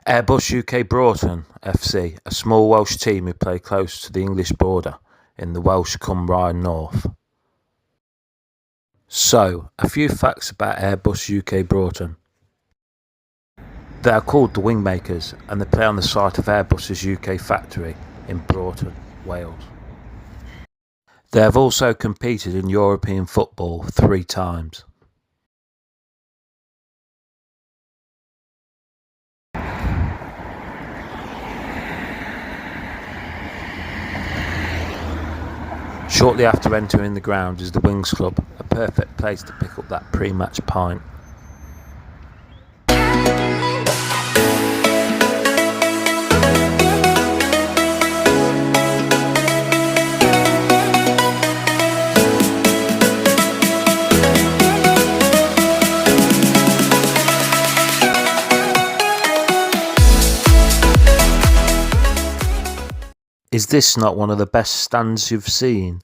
Airbus UK Broughton FC, a small Welsh team who play close to the English border in the Welsh Cymru North. So, a few facts about Airbus UK Broughton. They are called the Wingmakers and they play on the site of Airbus's UK factory in Broughton, Wales. They have also competed in European football 3 times. Shortly after entering the ground is the Wings Club, a perfect place to pick up that pre-match pint. Is this not one of the best stands you've seen?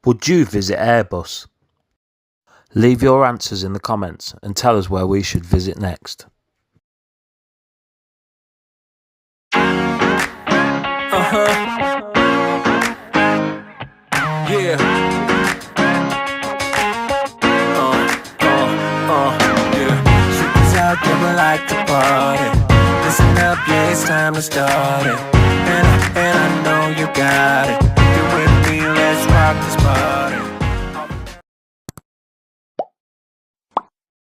Would you visit Airbus? Leave your answers in the comments and tell us where we should visit next. Yeah. Yeah. Shit is out there, we like to party. Listen up, yeah, it's time to start it.